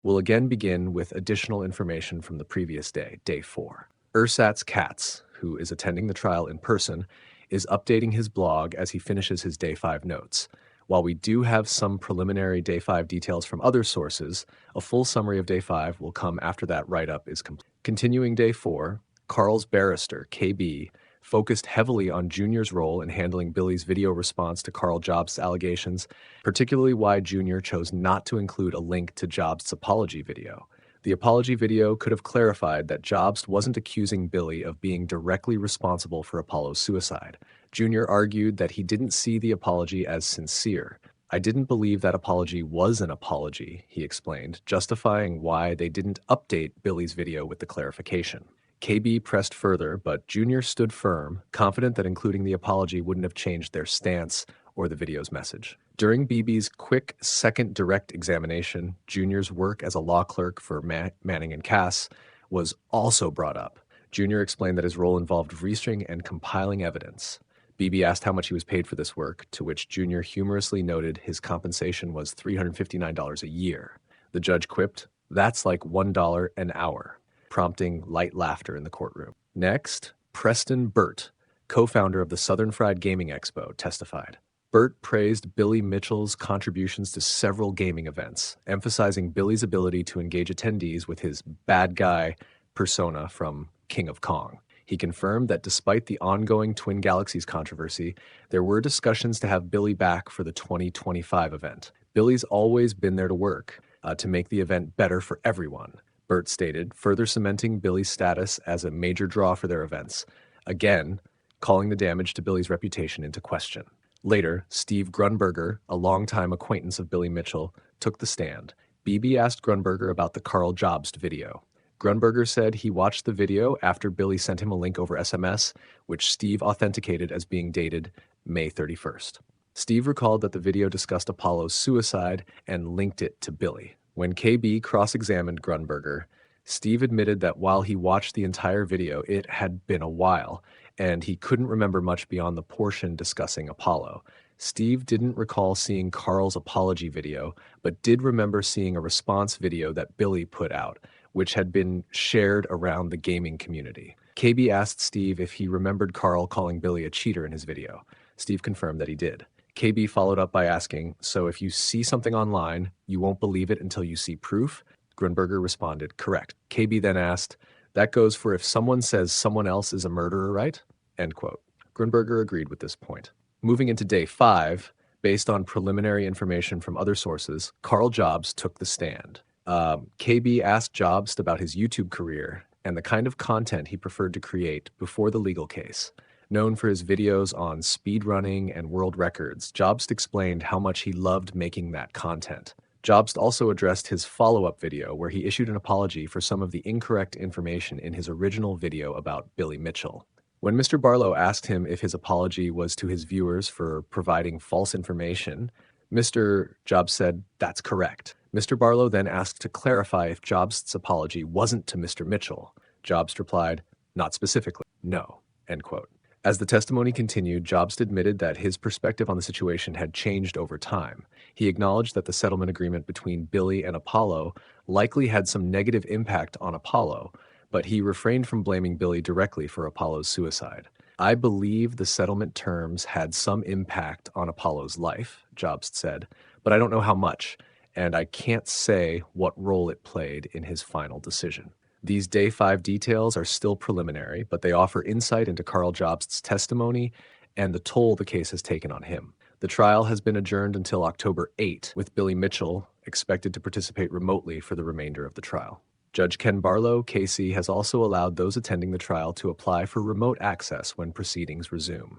We'll again begin with additional information from the previous day, day 4. Ersatz Katz, who is attending the trial in person, is updating his blog as he finishes his day 5 notes. While we do have some preliminary day 5 details from other sources, a full summary of day 5 will come after that write-up is complete. Continuing day 4, Karl's barrister, KB, focused heavily on Junior's role in handling Billy's video response to Karl Jobst's allegations, particularly why Junior chose not to include a link to Jobst's apology video. The apology video could have clarified that Jobst wasn't accusing Billy of being directly responsible for Apollo's suicide. Junior argued that he didn't see the apology as sincere. "I didn't believe that apology was an apology," he explained, justifying why they didn't update Billy's video with the clarification. KB pressed further, but Junior stood firm, confident that including the apology wouldn't have changed their stance or the video's message. During BB's quick second direct examination, Junior's work as a law clerk for Manning and Cass was also brought up. Junior explained that his role involved researching and compiling evidence. BB asked how much he was paid for this work, to which Junior humorously noted his compensation was $359 a year. The judge quipped, "That's like $1 an hour," prompting light laughter in the courtroom. Next, Preston Burt, co-founder of the Southern Fried Gaming Expo, testified. Burt praised Billy Mitchell's contributions to several gaming events, emphasizing Billy's ability to engage attendees with his bad guy persona from King of Kong. He confirmed that despite the ongoing Twin Galaxies controversy, there were discussions to have Billy back for the 2025 event. "Billy's always been there to work, to make the event better for everyone," Burt stated, further cementing Billy's status as a major draw for their events, again calling the damage to Billy's reputation into question. Later, Steve Grunberger, a longtime acquaintance of Billy Mitchell, took the stand. BB asked Grunberger about the Karl Jobst video. Grunberger said he watched the video after Billy sent him a link over SMS, which Steve authenticated as being dated May 31st. Steve recalled that the video discussed Apollo's suicide and linked it to Billy. When KB cross-examined Grunberger, Steve admitted that while he watched the entire video, it had been a while, and he couldn't remember much beyond the portion discussing Apollo. Steve didn't recall seeing Karl's apology video, but did remember seeing a response video that Billy put out, which had been shared around the gaming community. KB asked Steve if he remembered Karl calling Billy a cheater in his video. Steve confirmed that he did. KB followed up by asking, "So if you see something online, you won't believe it until you see proof?" Grunberger responded, "Correct." KB then asked, "That goes for if someone says someone else is a murderer, right?" End quote. Grunberger agreed with this point. Moving into day 5, based on preliminary information from other sources, Karl Jobst took the stand. KB asked Jobst about his YouTube career and the kind of content he preferred to create before the legal case. Known for his videos on speedrunning and world records, Jobst explained how much he loved making that content. Jobst also addressed his follow-up video where he issued an apology for some of the incorrect information in his original video about Billy Mitchell. When Mr. Barlow asked him if his apology was to his viewers for providing false information, Mr. Jobst said, "That's correct." Mr. Barlow then asked to clarify if Jobst's apology wasn't to Mr. Mitchell. Jobst replied, "Not specifically, no." End quote. As the testimony continued, Jobst admitted that his perspective on the situation had changed over time. He acknowledged that the settlement agreement between Billy and Apollo likely had some negative impact on Apollo, but he refrained from blaming Billy directly for Apollo's suicide. "I believe the settlement terms had some impact on Apollo's life," Jobst said, "but I don't know how much, and I can't say what role it played in his final decision." These Day 5 details are still preliminary, but they offer insight into Karl Jobst's testimony and the toll the case has taken on him. The trial has been adjourned until October 8, with Billy Mitchell expected to participate remotely for the remainder of the trial. Judge Ken Barlow, KC, has also allowed those attending the trial to apply for remote access when proceedings resume.